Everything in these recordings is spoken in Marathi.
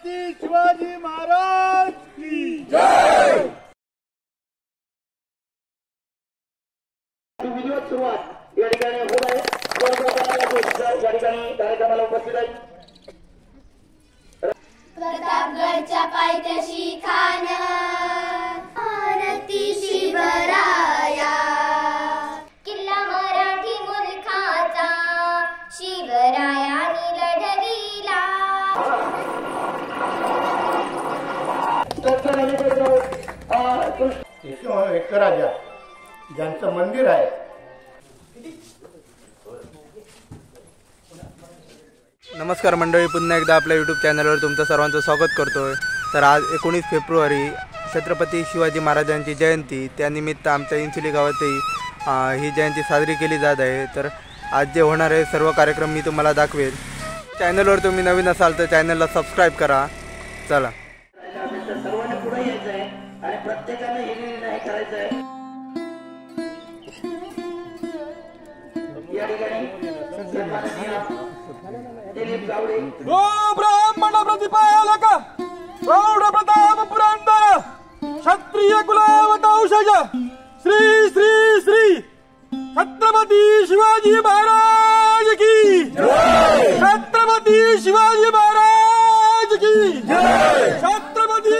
छत्रपती शिवाजी महाराज की जय। विधिवत सुरुवात या ठिकाणी होत आहे। या ठिकाणी कार्यक्रमाला उपस्थित आहे प्रतापगडच्या पायथ्याशी खान आरती शिवराया किल्ला मराठी मुलखाचा शिवरायानी लढविला। एक राजा ज्यांचं मंदिर आहे। नमस्कार मंडळी, पुन्हा एकदा आपल्या यूट्यूब चॅनलवर तुमचं सर्वांचं स्वागत करतोय। तर आज 19 फेब्रुवारी छत्रपती शिवाजी महाराजांची जयंती, त्यानिमित्त आमच्या इंचुली गावातही ही जयंती साजरी केली जात आहे। तर आज जे होणार आहे सर्व कार्यक्रम मी तुम्हाला दाखवेल। चॅनलवर तुम्ही नवीन असाल तर चॅनलला सबस्क्राईब करा। चला, सर्वांनी पुढे यायचं आहे आणि प्रत्येकाने हे निर्णय करायचा आहे। या ठिकाणी ब्राह्मण प्रतिपालक प्रौढ प्रताप पुरंदर क्षत्रिय कुलावतौषज श्री श्री श्री छत्रपती शिवाजी महाराज की जय। छत्रपती शिवाजी महाराज की जय। छत्रपती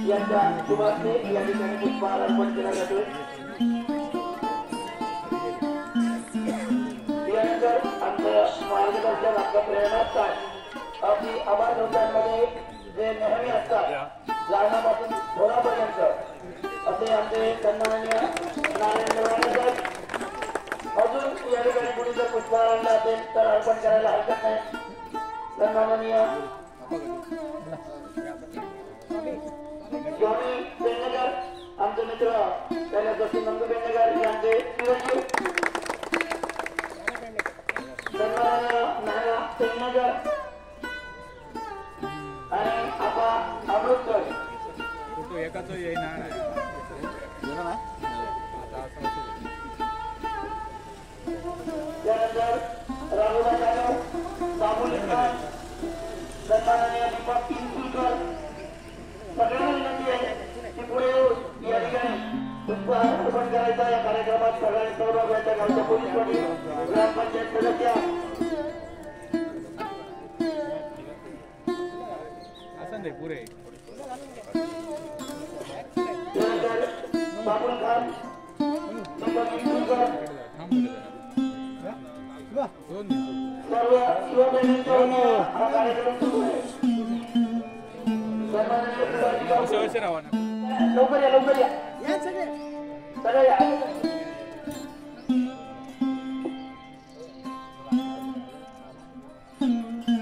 यांच्या शुभास्ते या ठिकाणी पुष्पहार अर्पण केला जातोय। यानंतर आमचं मार्गदर्शन आपल्या प्रेरणास्थान अगदी आभार लोकांमध्ये जे नेहमी असतात लहानापासून थोरापर्यंत असे आमचे सन्माननीय नारायण लोहाणे साहेब, अजून या ठिकाणी कुणी जर पुष्पहार आणला असेल तर अर्पण करायला हरकत नाही। सन्माननीय स्वामी बेंडकर, आमचे मित्र कैलासवासी नंदू बेंडकर यांचे चिरंजीव सन्माननीय नाना बेंडकर आणि आपा अमृतकर त्यानंतर राघोबा जाधव, बाबुल खान, सन्माननीय दीपक इंदुरकर, सगळ्यांना विनंती आहे की पुढे या ठिकाणी पुष्पहार अर्पण करायचा। या कार्यक्रमात सगळ्यांनी सहभाग घ्यायचा। गावच्या पोलीस पाटील, ग्रामपंचायत सदस्य, त्यानंतर बाबुल खान, दीपक इंदुरकर, सर्व शिवबहिणींच्या वतीने हा कार्यक्रम सुरू आहे। लवकर या, लवकर या सगळे या।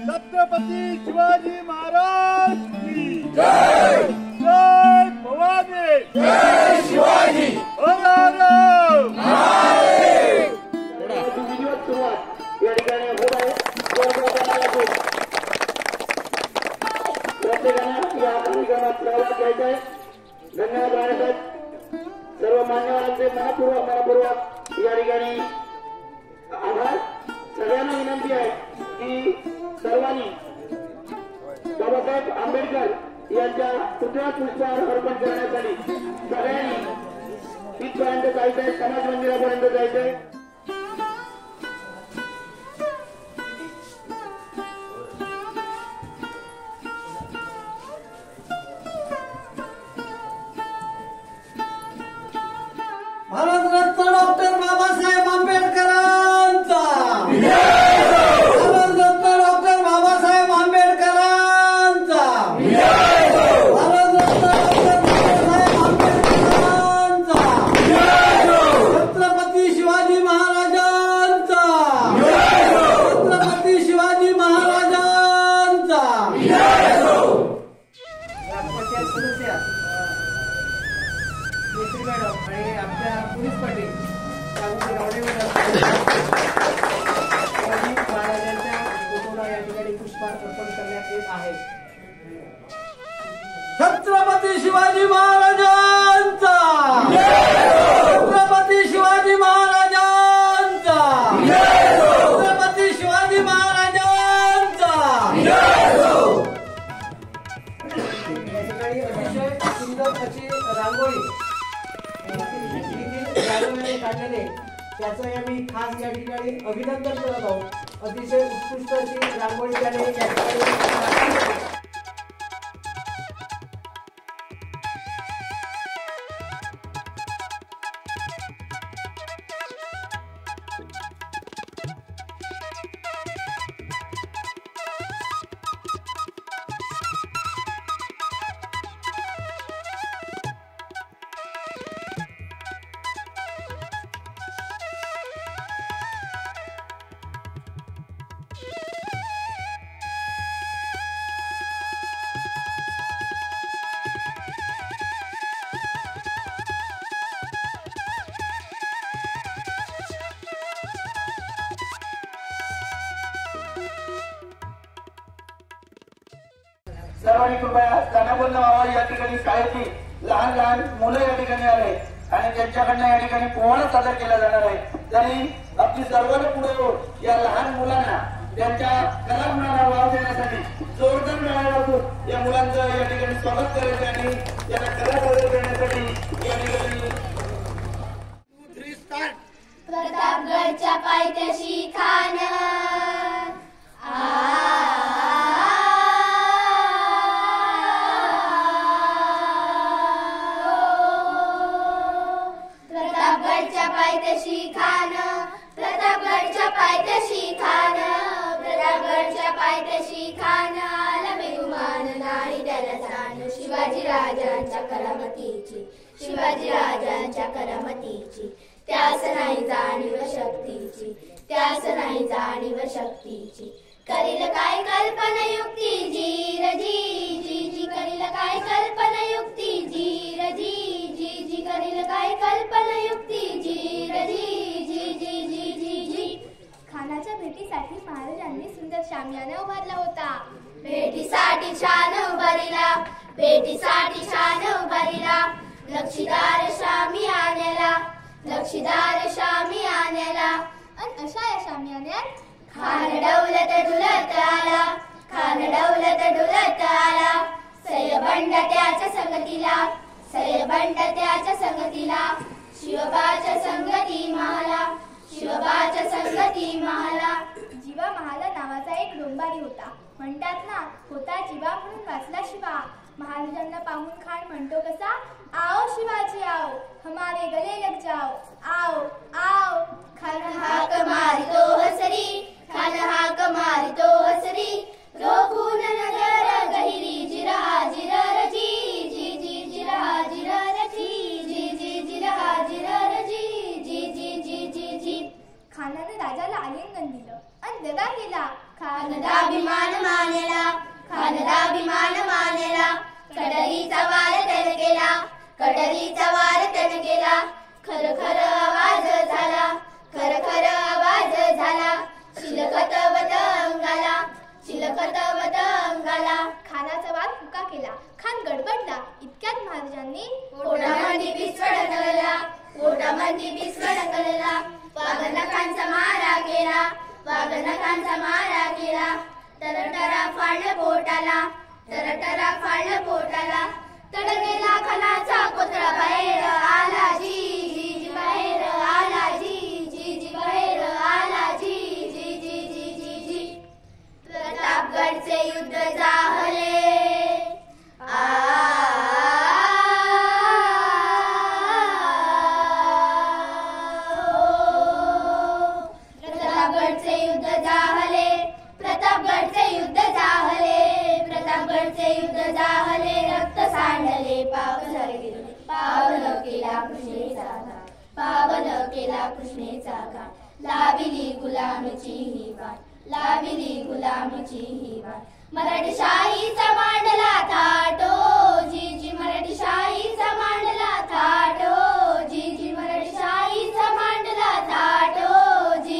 छत्रपती शिवाजी महाराज की जय। जय भवानी, जय शिवाजी, हर हर महादेव। विधिवत सुरुवात या ठिकाणी होत आहे। प्रत्येकाने या कार्यक्रमात सहभाग घ्यायचा आहे। धन्यवाद राणेसाहेब। सर्व मान्यवरांचे मनपूर्वक या ठिकाणी आभार। सगळ्यांना विनंती आहे की सर्वांनी बाबासाहेब आंबेडकर यांच्या पुतळ्यात पुष्पहार अर्पण करण्यासाठी सगळ्यांनी इथपर्यंत जायचंय, समाज मंदिरापर्यंत जायचंय। भारतरत्न डॉक्टर बाबासाहेब आंबेडकरांचा, भारतरत्न डॉक्टर बाबासाहेब आंबेडकरांचा, भारतरत्न डॉक्टर बाबासाहेब आंबेडकरांचा, छत्रपती शिवाजी महाराजांचा, छत्रपती शिवाजी महाराजांचा। ग्रामपंचायत सदस्य मॅडम आणि आपल्या पोलीस पाटील महाराजांच्या फोटोला या ठिकाणी पुष्पहार अर्पण करण्यात येत आहे। छत्रपती शिवाजी महाराजांचा राजवाने काढलेले त्याचं आम्ही खास या ठिकाणी अभिनंदन करत आहोत. अतिशय उत्कृष्ट अशी रांगोळी त्याने या ठिकाणी सर्वांनी कृपया स्थानापन्न व्हावा. या ठिकाणी शाळेची लहान लहान मुलं या ठिकाणी आले आणि त्यांच्याकडनं या ठिकाणी पोवाडा सादर केला जाणार आहे. तरी आपली सर्वांना पुढे या लहान मुलांना त्यांच्या कलागुणांना वाव देण्यासाठी जोरदार मेळाव्यातून या मुलांचं या ठिकाणी स्वागत करायचं आणि त्यांना कला सादर करण्यासाठी या ठिकाणी प्रतापगडच्या पायथ्याशी खान प्रतापगडच्या पायथ्याशी खान प्रतापगडच्या पायथ्याशी खान प्रतापगडच्या पायथ्याशी खान आला बेगुमान नाही त्याला जाण शिवाजी राजांच्या करामतीची शिवाजी राजांच्या करामतीची त्यास नाही जाणीव शक्तीची त्यास नाही जाणीव शक्तीची करील काय कल्पना युक्ती जी जी करील काय कल्पना युक्ती जी जी करील काय कल्पना युक्ती जी खानाच्या भेटीसाठी महाराजांनी सुंदर शामियाना उभारला होता. भेटीसाठी छान उभारिला भेटीसाठी छान उभारिला लक्षीदार शामियान्याला लक्षीदार शामियान्याला आणि अशा या शामियान्यात खान डौलत डुलत आला खान डौलत डुलत आला सयबंड त्याच्या संगतीला सयबंड त्याच्या संगतीला शिवबाच्या संगती महाला शिवबाच्या संगती महाला. जीवा महाला नावाचा एक डोंबारी होता. म्हणतात ना होता जीवा म्हणून वाचला शिवा. महाराजांना पाहून खान म्हणतो कसा आओ शिवाजी आओ हमारे गले लग जाओ आओ आओ. खान हाक मारितो हसरी खान हाक मारितो हसरी रोखून नजर गहिरी जिरा जिरर जी जिरा जिरर जी जिरा जिरर जी. खानाने राजाला आलिंगन दिलं आणि दगा केला. खानदाभिमान मानेला खानदाभिमान मानेला कटरीचा वार त्याने केला कटरीचा वार त्याने केला खर खर आवाज झाला खर खर आवाज झाला शिलकतवत अंगाला शिलकतवत अंगाला. खानाचा वाद हुका केला. खान गडबडला. इतक्यात महाराजांनी पोटामध्ये पिसवड गळला पोटामध्ये पिसवड गळला वाघनखांचा मारा केला वाघनखांचा मारा केला तरटरा फाडलं पोटाला तरटरा फाडलं पोटाला तडकेला खानाचा कोथळा बाहेर आला जी बाहेर आला जी बाहेर आला जी. प्रतापगडचे युद्ध जाहले प्रतापगडचे युद्ध जाहले प्रतापगडचे युद्ध जाहले प्रतापगडचे युद्ध जाहले रक्त सांडले पावन केला कृष्णेचा घाट पावन केला कृष्णेचा घाट लाविली गुलामीची ही वाट लाविली गुलामीची ही वाट मराठी शाहीचा मांडला थाटो जी मराठी शाहीचा मांडला थाटो जी मराठी शाहीचा मांडला थाटो जी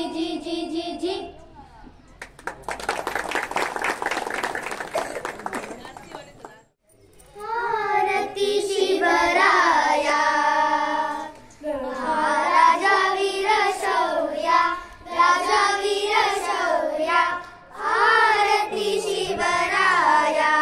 आरती शिवराया राजा वीर शौर्या राजा वीर शौर्या आरती शिवराया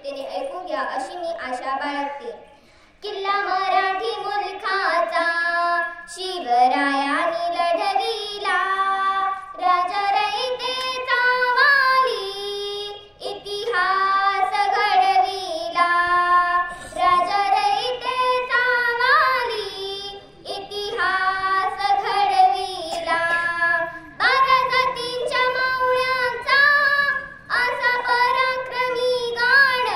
आपुलकीने ऐकून घ्या अशी मी आशा बाळगते. किल्ला मराठी मुलखाचा शिवरायांनी लढविला, राजा रयतेचा वाली इतिहास घडविला, राजा रयतेचा वाली इतिहास घडविला. 12 जातींच्या मावळ्यांचा असा पराक्रमी गाण,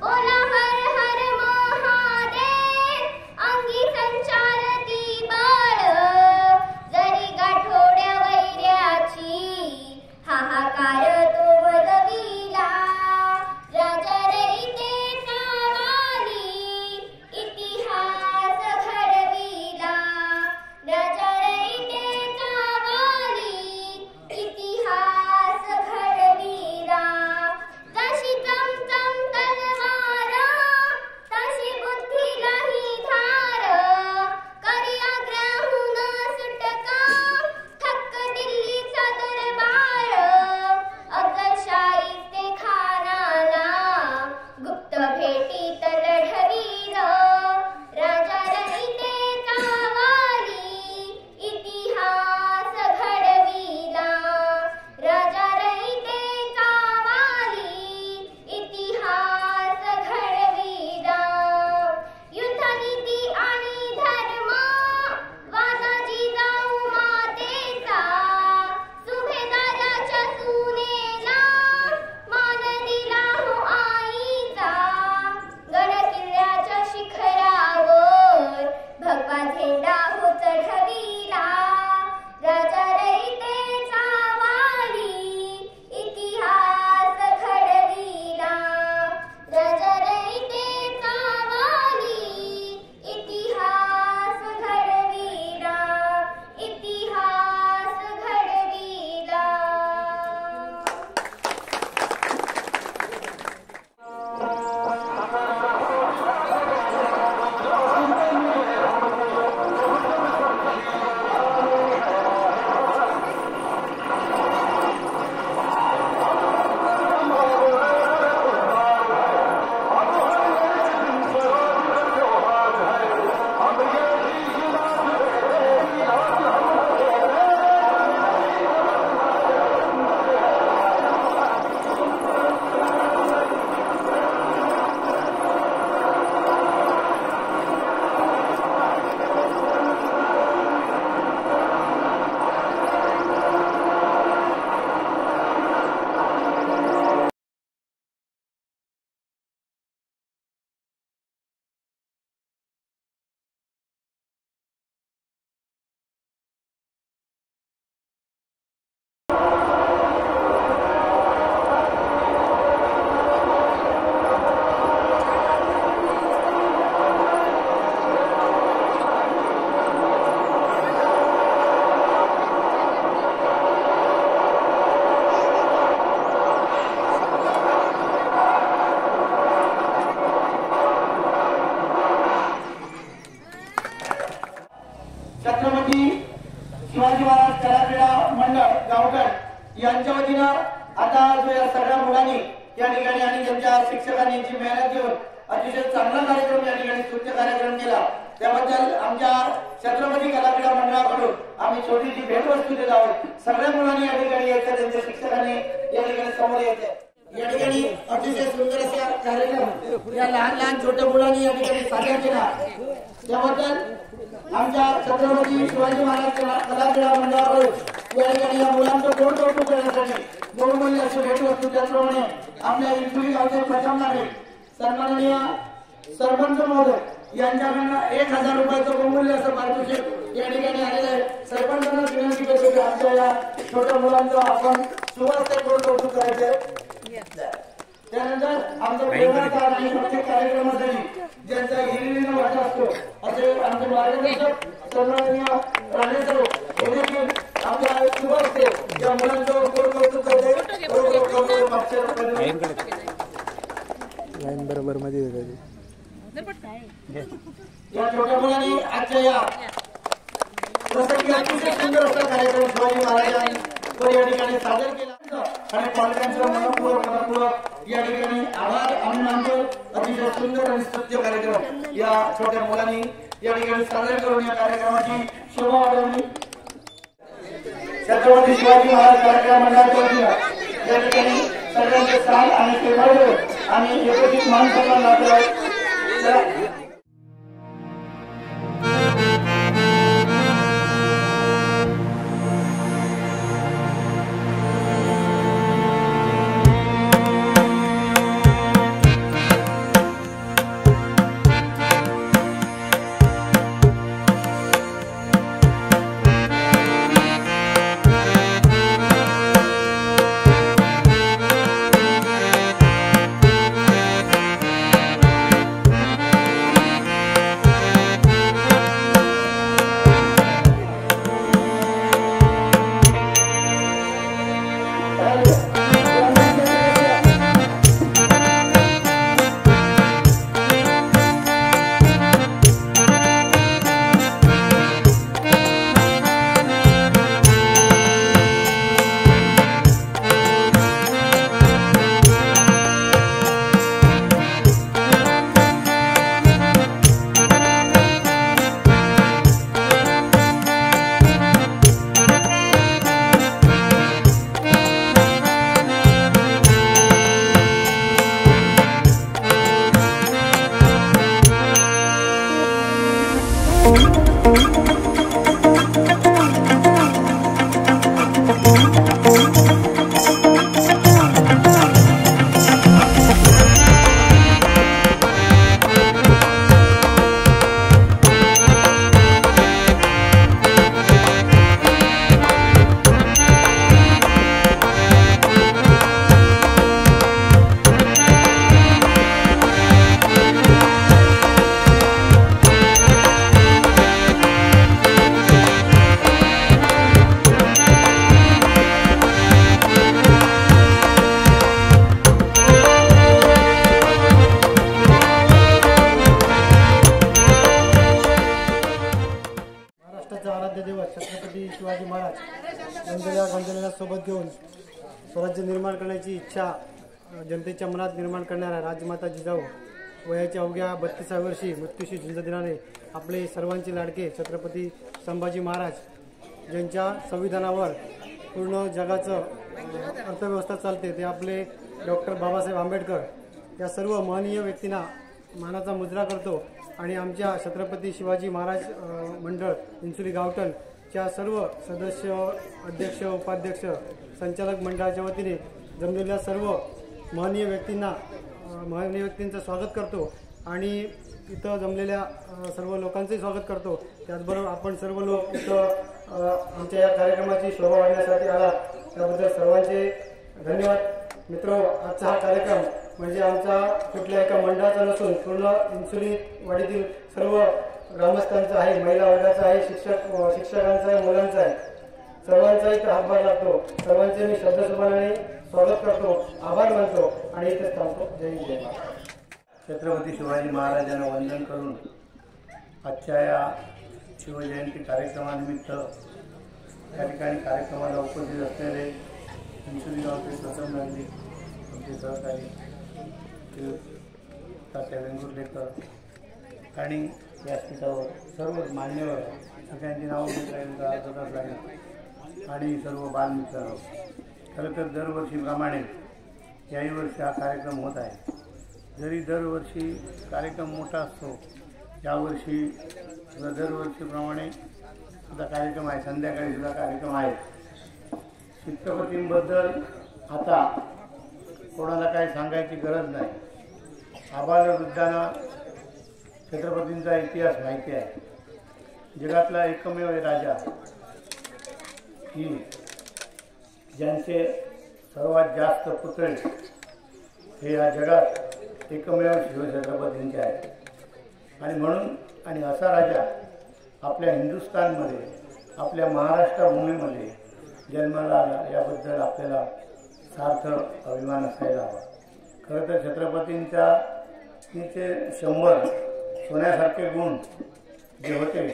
बोला हर हर महादेव अंगी संचारती बाळ. जरी गाठोड्या वैऱ्याची हाहाकार तो वदविला, राजा रयतेचा वाली इतिहास घडविला, राजा रयतेचा वाली इतिहास घडविला. जशी चमचम तलवार तशी बुद्धीलाही धार, करी आग्र्याहून सुटका थक्क दिल्लीचा दरबार. अफजलशाही ते खानाला गुप्त भेटीत लढविलं, राजा रयतेचा वाली इतिहास घडविला, राजा रयतेचा वाली इतिहास घडविला. युद्धनीती आणि धर्म वादा जिजाऊ मातेचा, सुभेदाराच्या सुनेला मान दिला हो आईचा. गडकिल्ल्याच्या शिखरावर भगवा झेंडा हो चढविला, राजा रयतेचा वाली इतिहास घडविला, राजा रयतेचा वाली इतिहास घडविला, इतिहास घडविला. छत्रपती शिवाजी महाराज कलाक्रीडा मंडळ गावगड यांच्या वतीनं आता जो या सगळ्या मुलांनी या ठिकाणी आणि त्यांच्या शिक्षकांनी जी मेहनत घेऊन अतिशय चांगला कार्यक्रम या ठिकाणी स्तुत्य कार्यक्रम केला, त्याबद्दल आमच्या छत्रपती कलाक्रीडा मंडळाकडून आम्ही छोटीशी भेटवस्तू देत आहोत. सगळ्या मुलांनी या ठिकाणी यायचं, त्यांच्या शिक्षकांनी या ठिकाणी समोर यायचं. या ठिकाणी अतिशय सुंदर असा कार्यक्रम या लहान लहान छोट्या मुलांनी या ठिकाणी सादर केला, त्याबद्दल आमच्या छत्रपती शिवाजी महाराज कलाक्रीडा मंडळाकडून या ठिकाणी या मुलांचं गोड कौतुक करण्यासाठी बहुमूल्य अशी भेटवस्तू, त्याचप्रमाणे आपल्या इंचुली गावचे प्रथम नागरिक सन्माननीय सरपंच महोदय यांच्याकडनं 1000 रुपयाचं बहुमूल्य असं पारितोषिक या ठिकाणी आलेलं आहे. सरपंचांना विनंती करतो की आमच्या या छोट्या मुलांचं आपण सुवास्ते गोड कौतुक करायचं. त्यानंतर आमच्या प्रेमाचा आणि प्रत्येक कार्यक्रमासाठी ज्यांचा हिरिरीनं वाटा असतो असे आमचे मार्गदर्शक सन्माननीय राणे सर हे देखील आमच्या सुवास्ते या मुलांचं गोड कौतुक करते. लाईन बरोबर मध्ये या छोट्या मुलांनी आजच्या या प्रसंगी अतिशय सुंदर असा कार्यक्रम शिवाजी महाराजांनी या ठिकाणी सादर केला आणि कॉन्फरन्सला मनपूर्वक या ठिकाणी आभार आम्ही मानतो. अतिशय सुंदर आणि स्तुत्य कार्यक्रम या छोट्या मुलांनी या ठिकाणी सादर करून या कार्यक्रमाची शोभा वाढवली. छत्रपती शिवाजी महाराज कार्यक्रम मंडळाच्या वतीनं या ठिकाणी सगळ्यांचे स्थान आणि सेवावर आणि एकत्रित मान सन्मान लाभले आहेत. छत्रपती शिवाजी महाराज गोंधळ्या सोबत घेऊन स्वराज्य निर्माण करण्याची इच्छा जनतेच्या मनात निर्माण करणाऱ्या राजमाता जिजाऊ वयाच्या अवघ्या 32व्या वर्षी मृत्यूशी झुंज दिल्याने आपले सर्वांचे लाडके छत्रपती संभाजी महाराज ज्यांच्या संविधानावर पूर्ण जगाचं अर्थव्यवस्था चालते ते आपले डॉक्टर बाबासाहेब आंबेडकर या सर्व महनीय व्यक्तींना मानाचा मुजरा करतो आणि आमच्या छत्रपती शिवाजी महाराज मंडळ इंसुली गावठणच्या सर्व सदस्य अध्यक्ष उपाध्यक्ष संचालक मंडळाच्या वतीने जमलेल्या सर्व महनीय व्यक्तींचं स्वागत करतो आणि इथं जमलेल्या सर्व लोकांचंही स्वागत करतो. त्याचबरोबर आपण सर्व लोक इथं आमच्या या कार्यक्रमाची शोभा वाढवण्यासाठी आला त्याबद्दल सर्वांचे धन्यवाद. मित्र, आजचा हा कार्यक्रम म्हणजे आमचा कुठल्या एका मंडळाचा नसून पूर्ण इंसुली वाडीतील सर्व ग्रामस्थांचा आहे, महिला वर्गाचा आहे, शिक्षकांचा आहे, मुलांचा आहे. सर्वांचाही हातभार लागतो. सर्वांचे मी श्रद्धासुमनाने स्वागत करतो, आभार मानतो आणि इथे थांबतो. जय हिंद, जय महाराज. छत्रपती शिवाजी महाराजांना वंदन करून आजच्या या शिवजयंती कार्यक्रमानिमित्त या ठिकाणी कार्यक्रमाला उपस्थित असलेले इंसुली गावचे प्रथम नागरिक आमचे सहकारी तात्या वेंगुर्लेकर आणि व्यासपीठावर सर्व मान्यवर सगळ्यांची नावं घेतल्या आणि सर्व बालमित्रांनो, खरं तर दरवर्षीप्रमाणे याही वर्षी हा कार्यक्रम होत आहे. जरी दरवर्षी कार्यक्रम मोठा असतो, यावर्षी दरवर्षीप्रमाणे सुद्धा कार्यक्रम आहे. संध्याकाळी सुद्धा कार्यक्रम आहे. छत्रपतींबद्दल आता कोणाला काही सांगायची गरज नाही. आबालवृद्धांना छत्रपतींचा इतिहास माहिती आहे. जगातला एकमेव राजा की ज्यांचे सर्वात जास्त पुतळे हे या जगात एकमेव शिवछत्रपतींचे आहेत. आणि म्हणून आणि असा राजा आपल्या हिंदुस्थानमध्ये, आपल्या महाराष्ट्र भूमीमध्ये जन्माला आला याबद्दल आपल्याला सार्थ अभिमान असायला हवा. खरं तर छत्रपतींच्या तिचे 100 सोन्यासारखे गुण जे होते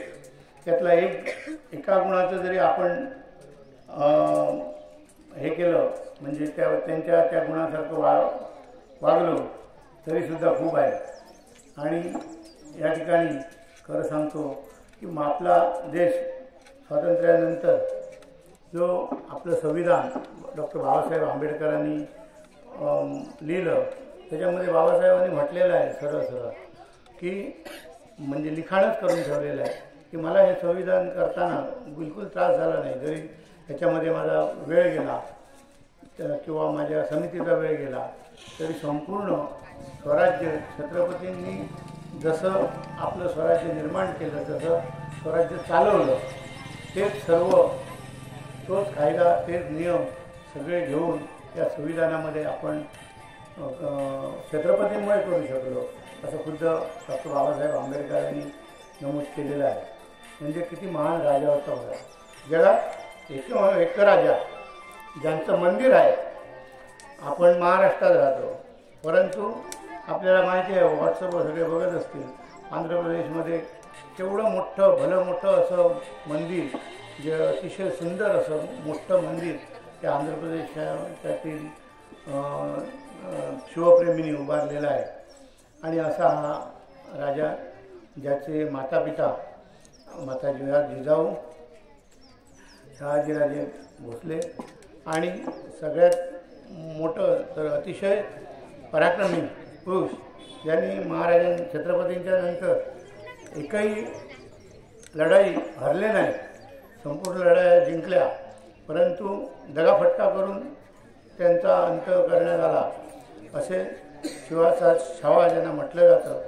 त्यातला एका गुणाचं जरी आपण हे केलं म्हणजे त्यांच्या त्या गुणासारखं वागलो तरीसुद्धा खूप आहे. आणि या ठिकाणी खरं सांगतो की आपला देश स्वातंत्र्यानंतर जो आपलं संविधान डॉक्टर बाबासाहेब आंबेडकरांनी लिहिलं त्याच्यामध्ये बाबासाहेबांनी म्हटलेलं आहे सरळ की म्हणजे लिखाणच करून ठेवलेलं आहे की मला हे संविधान करताना बिलकुल त्रास झाला नाही. जरी त्याच्यामध्ये माझा वेळ गेला किंवा माझ्या समितीचा वेळ गेला तरी संपूर्ण स्वराज्य छत्रपतींनी जसं आपलं स्वराज्य निर्माण केलं तसं स्वराज्य चालवलं तेच सर्व तोच कायदा तेच नियम सगळे घेऊन या संविधानामध्ये आपण छत्रपतींमुळे करू शकलो असं खुद्द डॉक्टर बाबासाहेब आंबेडकरांनी नमूद केलेलं आहे. म्हणजे किती महान राजा होता होता. जगात एक राजा ज्यांचं मंदिर आहे. आपण महाराष्ट्रात राहतो परंतु आपल्याला माहिती आहे व्हॉट्सअपवर सगळे बघत असतील आंध्र प्रदेशमध्ये केवढं मोठं भलं मोठं असं मंदिर जे अतिशय सुंदर असं मोठं मंदिर त्या आंध्र प्रदेशातील शिवप्रेमींनी उभारलेला आहे. आणि असा हा राजा ज्याचे मातापिता माता जिजाऊ शहाजीराजे भोसले आणि सगळ्यात मोठं तर अतिशय पराक्रमी पुरुष ज्यांनी महाराजां छत्रपतींच्या नंतर एकही लढाई हरले नाही. संपूर्ण लढाया जिंकल्या परंतु दगाफटका करून त्यांचा अंत करण्यात आला असे शिवाचा छावा ज्यांना म्हटलं जातं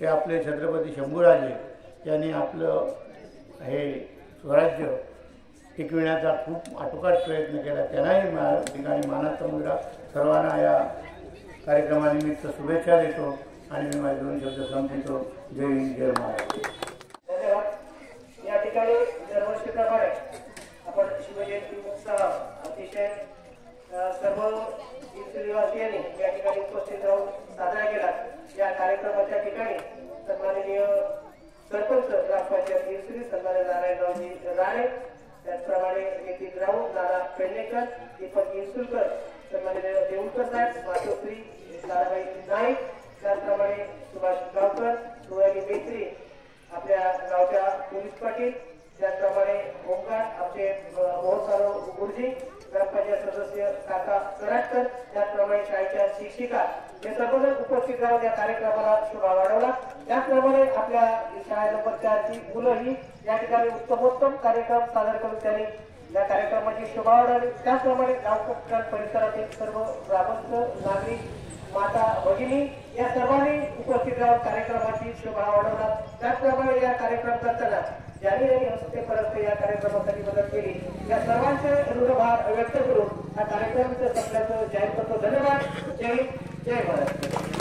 ते आपले छत्रपती शंभूराजे यांनी आपलं हे स्वराज्य टिकविण्याचा खूप आटोकाट प्रयत्न केला. त्यांनाही ठिकाणी मानाचा मुद्रा सर्वांना या कार्यक्रमानिमित्त शुभेच्छा देतो आणि मी माझे 2 शब्द संपवितो. जय हिंद जय महाराष्ट्र. धन्यवाद. या ठिकाणी दरवर्षीप्रमाणे आपण शिवजयंती उत्सव अतिशय सर्व निवासियांनी या ठिकाणी उपस्थित राहून साजरा केला. या कार्यक्रमाच्या ठिकाणी सन्माननीय सरपंच ग्रामपंचायत हिरसुरी सन्माननीय नारायणरावजी राणे त्याचप्रमाणे नितीन राऊत नाना पेडणेकर दीपक इन्सुलकर सन्माननीय देऊळकर साहेब मातोश्री दादाबाई नाईक त्याचप्रमाणे सुभाष गावकर सोयानी मेत्री आपल्या गावच्या पोलीस पाटील त्याचप्रमाणे ओंकार आमचे मोहन गुरुजी ग्रामपंचायत सदस्य काका कराटकर त्याचप्रमाणे शाळेच्या शिक्षिका हे सर्वजण उपस्थित राहून या कार्यक्रमाला शोभा वाढवला. त्याचप्रमाणे आपल्या शाळा नंबर 4ची मुलंही या ठिकाणी उत्तमोत्तम कार्यक्रम सादर करून त्यांनी या कार्यक्रमाची शोभा वाढवली. त्याचप्रमाणे गावकऱ्या परिसरातील सर्व ग्रामस्थ नागरिक माता भगिनी या सर्वांनी उपस्थित राहून कार्यक्रमाची शोभा वाढवला. त्याचप्रमाणे या कार्यक्रम करताना ज्यांनी हस्तेपर्यंत या कार्यक्रमासाठी मदत केली या सर्वांचे ऋणभार व्यक्त करून हा कार्यक्रम संपल्याचं जाहीर करतो. धन्यवाद. जय हिंद जय महाराष्ट्र.